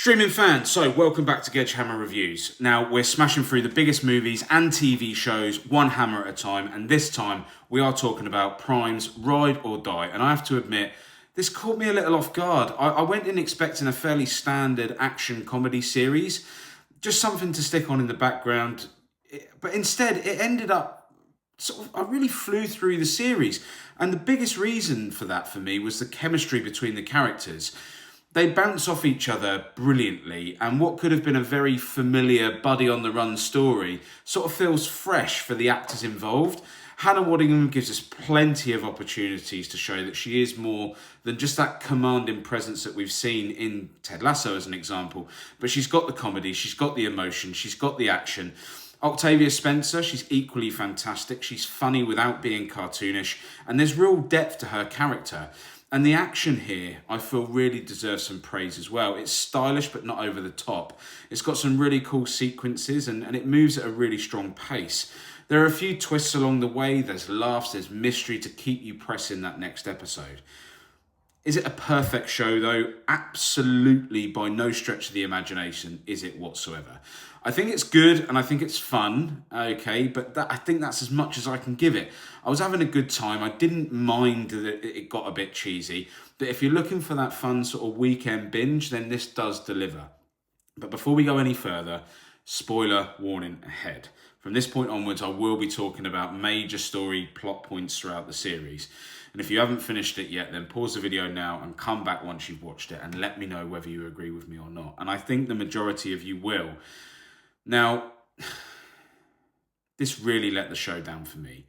Streaming fans, so welcome back to Gedgehammer Reviews. Now, we're smashing through the biggest movies and TV shows, one hammer at a time, and this time we are talking about Prime's Ride or Die. And I have to admit, this caught me a little off guard. I went in expecting a fairly standard action comedy series, just something to stick on in the background, but instead it ended up I really flew through the series. And the biggest reason for that for me was the chemistry between the characters. They bounce off each other brilliantly, and what could have been a very familiar buddy on the run story sort of feels fresh for the actors involved. Hannah Waddingham gives us plenty of opportunities to show that she is more than just that commanding presence that we've seen in Ted Lasso as an example. But she's got the comedy, she's got the emotion, she's got the action. Octavia Spencer, she's equally fantastic. She's funny without being cartoonish, and there's real depth to her character. And the action here, I feel, really deserves some praise as well. It's stylish, but not over the top. It's got some really cool sequences, and it moves at a really strong pace. There are a few twists along the way. There's laughs, there's mystery to keep you pressing that next episode. Is it a perfect show, though? Absolutely, by no stretch of the imagination is it whatsoever. I think it's good and I think it's fun, okay, but I think that's as much as I can give it. I was having a good time. I didn't mind that it got a bit cheesy, but if you're looking for that fun sort of weekend binge, then this does deliver. But before we go any further, spoiler warning ahead. From this point onwards, I will be talking about major story plot points throughout the series. And if you haven't finished it yet, then pause the video now and come back once you've watched it and let me know whether you agree with me or not. And I think the majority of you will. Now, this really let the show down for me.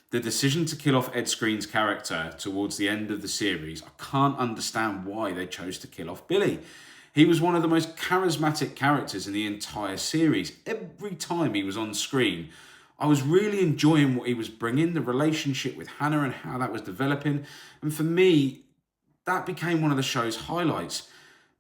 The decision to kill off Ed Skrein's character towards the end of the series, I can't understand why they chose to kill off Billy. He was one of the most charismatic characters in the entire series. Every time he was on screen, I was really enjoying what he was bringing, the relationship with Hannah and how that was developing. And for me, that became one of the show's highlights.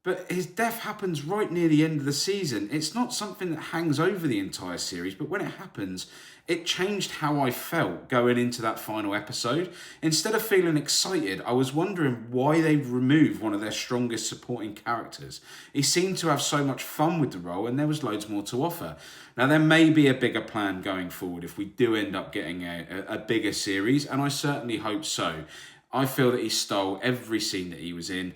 But his death happens right near the end of the season. It's not something that hangs over the entire series, but when it happens, it changed how I felt going into that final episode. Instead of feeling excited, I was wondering why they removed one of their strongest supporting characters. He seemed to have so much fun with the role, and there was loads more to offer. Now, there may be a bigger plan going forward if we do end up getting a bigger series, and I certainly hope so. I feel that he stole every scene that he was in.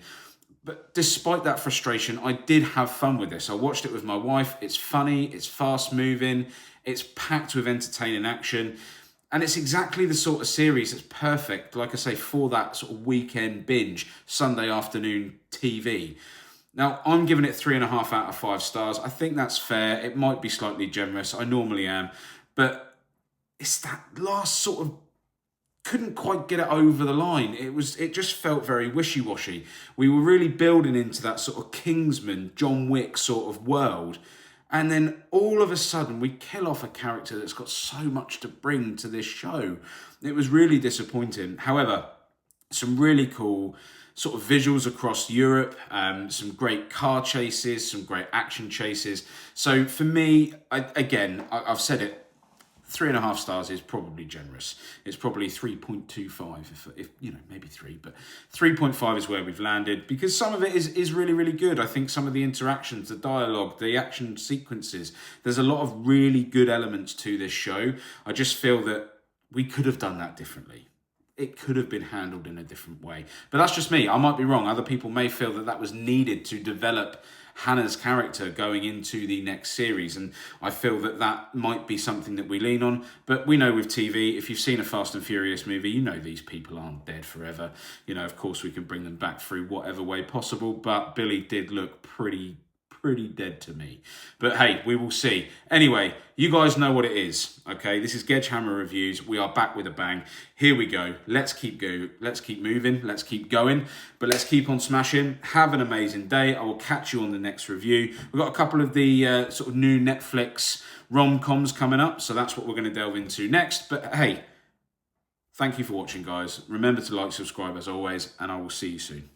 But despite that frustration, I did have fun with this. I watched it with my wife. It's funny, it's fast moving, it's packed with entertaining action. And it's exactly the sort of series that's perfect, like I say, for that sort of weekend binge, Sunday afternoon TV. Now, I'm giving it 3.5 out of 5 stars. I think that's fair. It might be slightly generous. I normally am. But it's that last sort of couldn't quite get it over the line. It just felt very wishy-washy. We were really building into that sort of Kingsman, John Wick sort of world. And then all of a sudden we kill off a character that's got so much to bring to this show. It was really disappointing. However, some really cool sort of visuals across Europe, some great car chases, some great action chases. So for me, I've said it, 3.5 stars is probably generous. It's probably 3.25, if maybe 3, but 3.5 is where we've landed because some of it is really, really good. I think some of the interactions, the dialogue, the action sequences, there's a lot of really good elements to this show. I just feel that we could have done that differently. It could have been handled in a different way. But that's just me. I might be wrong. Other people may feel that that was needed to develop Hannah's character going into the next series, and I feel that that might be something that we lean on. But we know with TV, if you've seen a Fast and Furious movie, you know these people aren't dead forever. Of course we can bring them back through whatever way possible, but Billy did look pretty dead to me. But hey, we will see. Anyway, you guys know what it is, okay? This is Gedgehammer Reviews. We are back with a bang. Here we go. Let's keep moving. Let's keep going. But let's keep on smashing. Have an amazing day. I will catch you on the next review. We've got a couple of the sort of new Netflix rom-coms coming up, so that's what we're going to delve into next. But hey, thank you for watching, guys. Remember to like, subscribe as always, and I will see you soon.